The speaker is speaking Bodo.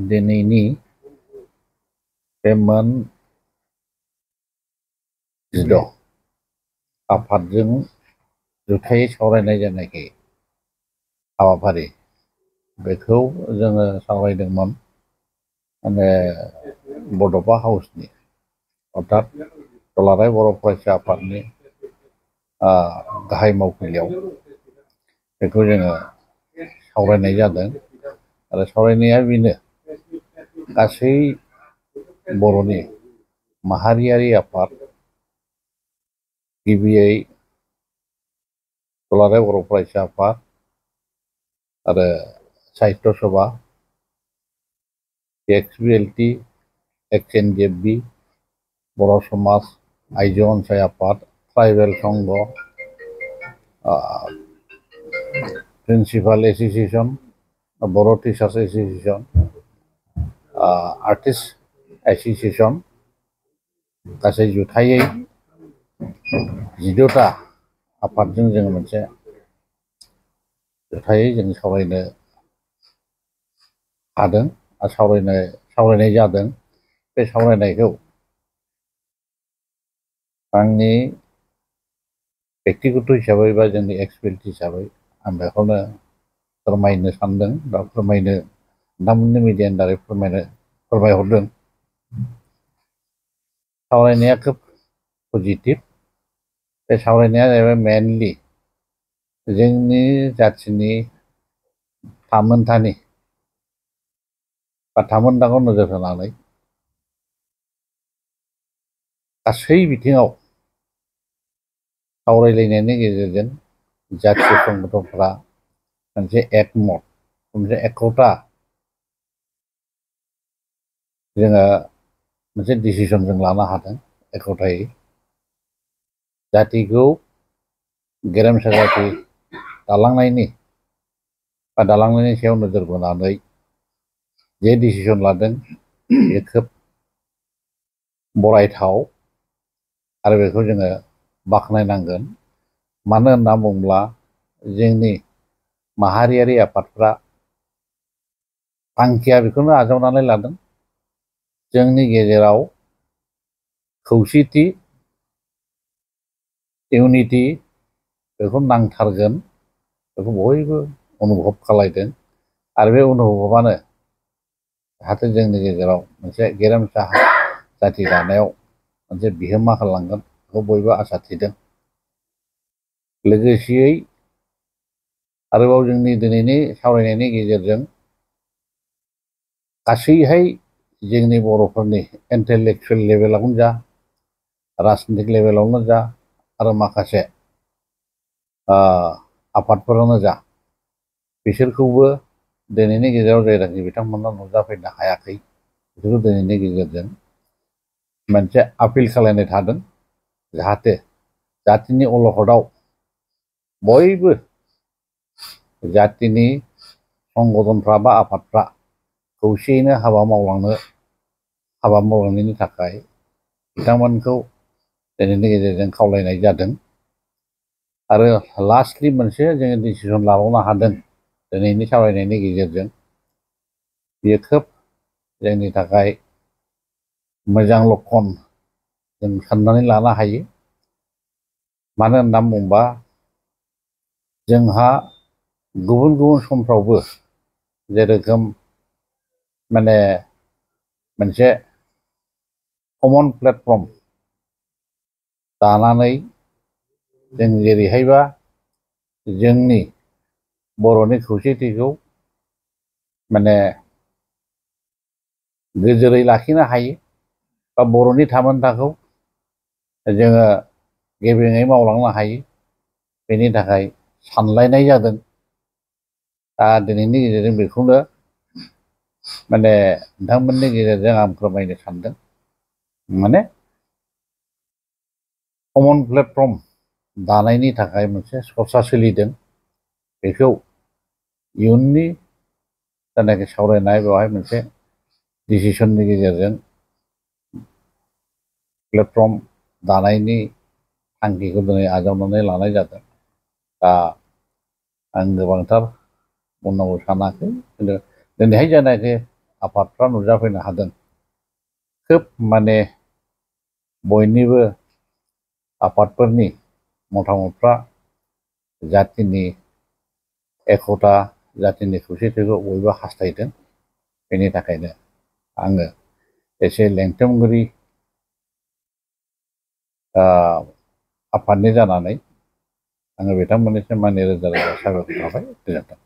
दिनैनि बे मोन 16 आफादजों जुथायै सावरायनाय जानाखि हाबाफारि बेखौ जोङो सावरायदोंमोन माने बड'फा हाउसनि अर्थात दुलाराय बर' फरायसा आफादनि गाहाय मावखुलियाव बेखौ जोङो सावरायनाय जादों आरो सावरायनाया बेनो गासै बर'नि माहारियारि आफाद गिबियै दुलाराय बर' फरायसा आफाद आरो साहित्य सभा XBLT XNJB बर' समाज आइजो अनसाय आफाद ट्राइबेल संघ प्रिन्सिपाल एस'सिएशन बर' टिचार्स एस'सिएशन आर्टिस्ट एस'सिएशन गासै जुथायै 16टा आफादजों जोङो मोनसे जुथायै जों सावरायनो हादों आरो सावरायनाय जादों। बे सावरायनायखौ आंनि बेक्तिगत हिसाबै बा जोंनि एक्सपिरियेन्स हिसाबै आं बेखौनो फोरमायनो सानदों बा फोरमायनो नोंथांमोननि मिडियानि दारै फोरमायहरदों। सावरायनाया खोब पजिटिभ। बे सावरायनाया जाहैबाय मेनलि जोंनि जाथिनि थामोनथानि बा थामोनथाखौ नोजोर होनानै गासै बिथिङाव सावरायलायनायनि गेजेरजों जातीय संगठनफ्रा मोनसे एकमत मोनसे एकता जोङो मोनसे डिसिसन जों लानो हादों एकतायै जातिखौ गेरेमसा जाति दालांनायनि सायाव नोजोर बोनानै जे डिसिसन लादों बे खोब बरायथाव आरो बेखौ जोङो बाख्नायनांगोन। मानो होनना बुङोब्ला जोंनि माहारियारि आफादफ्रा थांखिया बेखौनो आजावनानै लादों जोंनि गेजेराव खौसेथि इउनिटि बेखौ नांथारगोन बेखौ बयबो अनुभब खालायदों आरो बे अनुभबानो जाहाथे जोंनि गेजेराव मोनसे गेरेमसा जाति दानायाव मोनसे बिहोमा होलांगोन बेखौ बयबो आसा थिदों। लोगोसेयै आरोबाव जोंनि दिनैनि सावरायनायनि गेजेरजों गासैहाय जोंनि बर'फोरनि इन्टेलेक्सुवेल लेभेलावनो जा राजनितिक लेभेलावनो जा आरो माखासे आफादफोरावनो जा बिसोरखौबो दिनैनि गेजेराव जायनाखि बिथांमोना नुजाफैनो हायाखै बिसोरखौ दिनैनि गेजेरजों मोनसे आपिल खालायनाय थादों जाहाथे जातिनि अलखदाव बयबो जातिनि संगठनफ्रा बा आफादफ्रा खौसेयैनो हाबा मावलांनायनि थाखाय बिथांमोनखौ दिनैनि गेजेरजों खावलायनाय जादों आरो लास्टलि मोनसे जोङो डिसिसन लाबावनो हादों दिनैनि सावरायनायनि गेजेरजों बेयो खोब जोंनि थाखाय मोजां लक्षन जों साननानै लानो हायो। मानो होनना बुङोबा जोंहा गुबुन गुबुन समफ्रावबो जेरोखोम माने मोनसे कमन प्लेटफर्म दानानै जों जेरैहायबा जोंनि बर'नि खौसेथिखौ माने गोजोरै लाखिनो हायो बा बर'नि थामोनथाखौ जोङो गेबेङै मावलांनो हायो बेनि थाखाय सानलायनाय जादों। दा दिनैनि गेजेरजों बेखौनो माने नोंथांमोननि गेजेरजों आं फोरमायनो सानदों माने कमन प्लेटफर्म दानायनि थाखाय मोनसे सरसा सोलिदों बेखौ इयुननि जायनाखि सावरायनाय बेवहाय मोनसे डिसिसननि गेजेरजों प्लेटफर्म दानायनि थांखिखौ दिनै आजावनानै लानाय जादों। दा आं गोबांथार बुंनांगौ सानाखै खिन्थु दिनैहाय जानाखि आफादफ्रा नुजाफैनो हादों खोब माने बयनिबो आफादफोरनि मतामतफ्रा जातिनि एकता जातिनि खौसेथिखौ बयबो हास्थायदों। बेनि थाखायनो आङो एसे लेंथुमगिरि आफादनि जानानै आङो बिथांमोननिसिम माने रोजा रोजा साबायखर थाबाय। गोजोन्थों।